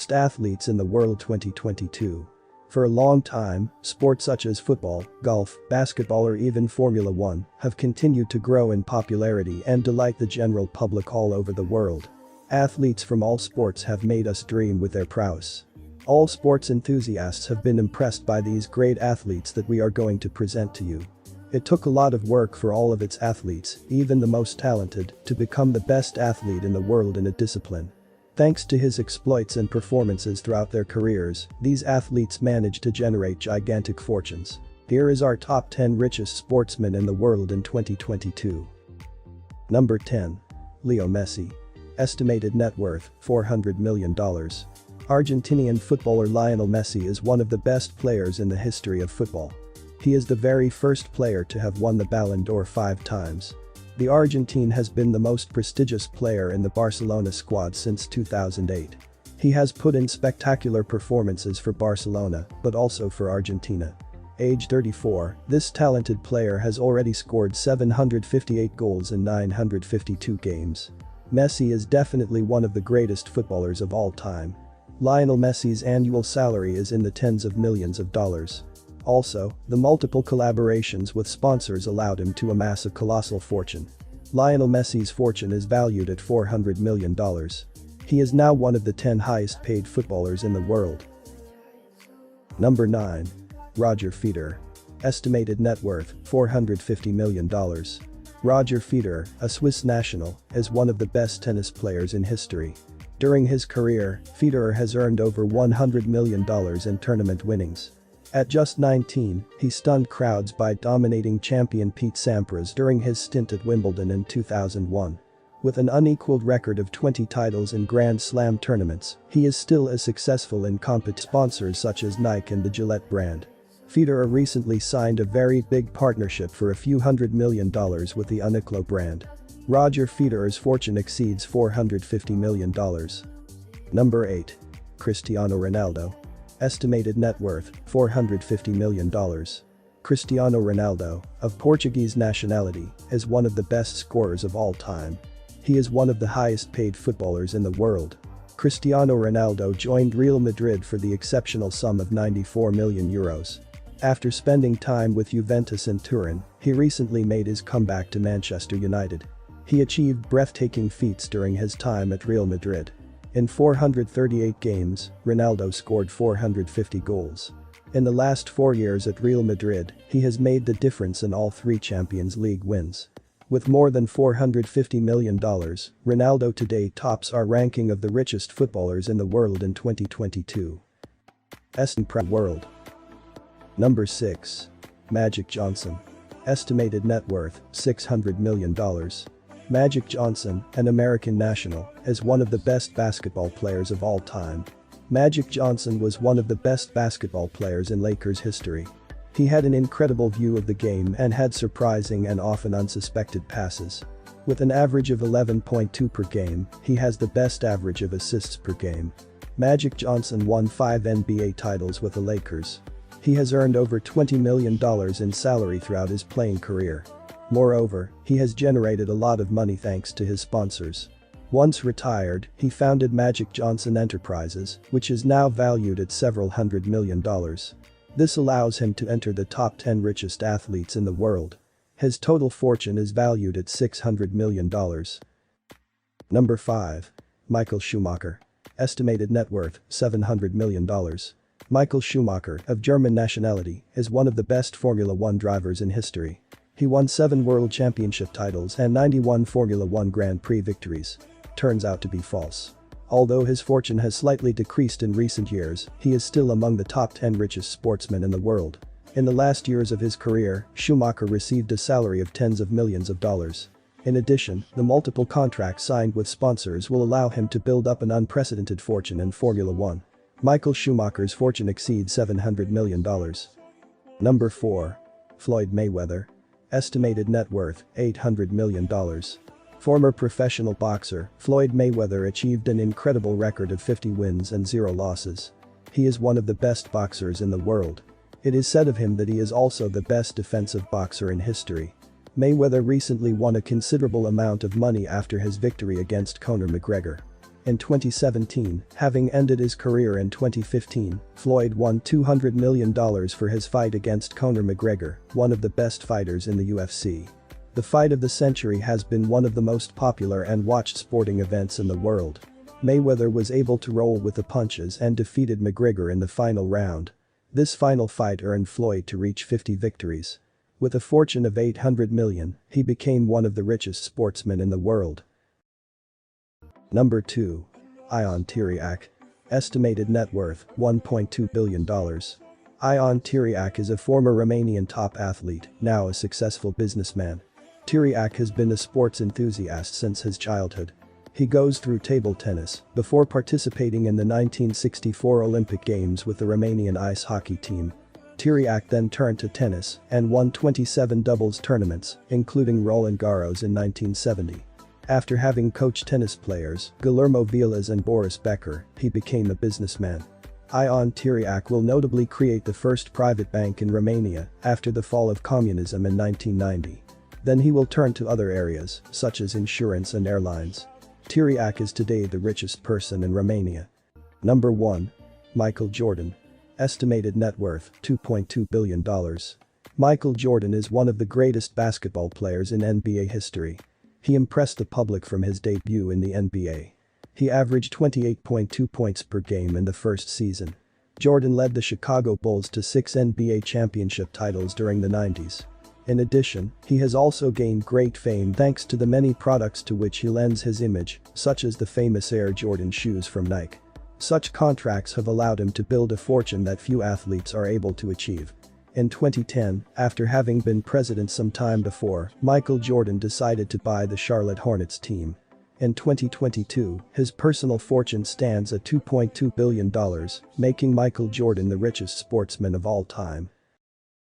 richest athletes in the world 2022. For a long time, sports such as football, golf, basketball or even Formula One have continued to grow in popularity and delight the general public all over the world. Athletes from all sports have made us dream with their prowess. All sports enthusiasts have been impressed by these great athletes that we are going to present to you. It took a lot of work for all of its athletes, even the most talented, to become the best athlete in the world in a discipline. Thanks to his exploits and performances throughout their careers, these athletes managed to generate gigantic fortunes. Here is our top 10 richest sportsmen in the world in 2022. Number 10. Lio Messi. Estimated net worth, $400 million. Argentinian footballer Lionel Messi is one of the best players in the history of football. He is the very first player to have won the Ballon d'Or 5 times. The Argentine has been the most prestigious player in the Barcelona squad since 2008. He has put in spectacular performances for Barcelona, but also for Argentina. Age 34, this talented player has already scored 758 goals in 952 games. Messi is definitely one of the greatest footballers of all time. Lionel Messi's annual salary is in the tens of millions of dollars. Also, the multiple collaborations with sponsors allowed him to amass a colossal fortune. Lionel Messi's fortune is valued at $400 million. He is now one of the 10 highest paid footballers in the world. Number 9. Roger Federer. Estimated net worth, $450 million. Roger Federer, a Swiss national, is one of the best tennis players in history. During his career, Federer has earned over $100 million in tournament winnings. At just 19, he stunned crowds by dominating champion Pete Sampras during his stint at Wimbledon in 2001. With an unequaled record of 20 titles in Grand Slam tournaments, he is still as successful in sponsors such as Nike and the Gillette brand. Federer recently signed a very big partnership for a few $100 million with the Uniqlo brand. Roger Federer's fortune exceeds $450 million. Number 8. Cristiano Ronaldo. Estimated net worth, $450 million. Cristiano Ronaldo, of Portuguese nationality, is one of the best scorers of all time. He is one of the highest paid footballers in the world. Cristiano Ronaldo joined Real Madrid for the exceptional sum of €94 million. After spending time with Juventus and Turin, he recently made his comeback to Manchester United. He achieved breathtaking feats during his time at Real Madrid. In 438 games, Ronaldo scored 450 goals. In the last 4 years at Real Madrid, he has made the difference in all 3 Champions League wins. With more than $450 million, Ronaldo today tops our ranking of the richest footballers in the world in 2022. World. Number 6. Magic Johnson. Estimated net worth, $600 million. Magic Johnson, an American national, is one of the best basketball players of all time. Magic Johnson was one of the best basketball players in Lakers history. He had an incredible view of the game and had surprising and often unsuspected passes. With an average of 11.2 per game, he has the best average of assists per game. Magic Johnson won 5 NBA titles with the Lakers. He has earned over $20 million in salary throughout his playing career. Moreover, he has generated a lot of money thanks to his sponsors. Once retired, he founded Magic Johnson Enterprises, which is now valued at several $100 million. This allows him to enter the top 10 richest athletes in the world. His total fortune is valued at $600 million. Number 5. Michael Schumacher. Estimated net worth, $700 million. Michael Schumacher, of German nationality, is one of the best Formula One drivers in history. He won 7 World Championship titles and 91 Formula One Grand Prix victories. Turns out to be false. Although his fortune has slightly decreased in recent years, he is still among the top 10 richest sportsmen in the world. In the last years of his career, Schumacher received a salary of tens of millions of dollars. In addition, the multiple contracts signed with sponsors will allow him to build up an unprecedented fortune in Formula One. Michael Schumacher's fortune exceeds $700 million. Number 4. Floyd Mayweather. Estimated net worth, $800 million. Former professional boxer, Floyd Mayweather achieved an incredible record of 50 wins and 0 losses. He is one of the best boxers in the world. It is said of him that he is also the best defensive boxer in history. Mayweather recently won a considerable amount of money after his victory against Conor McGregor. In 2017, having ended his career in 2015, Floyd won $200 million for his fight against Conor McGregor, one of the best fighters in the UFC. The fight of the century has been one of the most popular and watched sporting events in the world. Mayweather was able to roll with the punches and defeated McGregor in the final round. This final fight earned Floyd to reach 50 victories. With a fortune of $800 million, he became one of the richest sportsmen in the world. Number 2. Ion Tiriac. Estimated net worth, $1.2 billion. Ion Tiriac is a former Romanian top athlete, now a successful businessman. Tiriac has been a sports enthusiast since his childhood. He goes through table tennis, before participating in the 1964 Olympic Games with the Romanian ice hockey team. Tiriac then turned to tennis and won 27 doubles tournaments, including Roland Garros in 1970. After having coached tennis players, Guillermo Vilas and Boris Becker, he became a businessman. Ion Tiriac will notably create the first private bank in Romania after the fall of communism in 1990. Then he will turn to other areas, such as insurance and airlines. Tiriac is today the richest person in Romania. Number 1. Michael Jordan. Estimated net worth, $2.2 billion. Michael Jordan is one of the greatest basketball players in NBA history. He impressed the public from his debut in the NBA. He averaged 28.2 points per game in the first season. Jordan led the Chicago Bulls to 6 NBA championship titles during the 90s. In addition, he has also gained great fame thanks to the many products to which he lends his image, such as the famous Air Jordan shoes from Nike. Such contracts have allowed him to build a fortune that few athletes are able to achieve. In 2010, after having been president some time before, Michael Jordan decided to buy the Charlotte Hornets team. In 2022, his personal fortune stands at $2.2 billion, making Michael Jordan the richest sportsman of all time.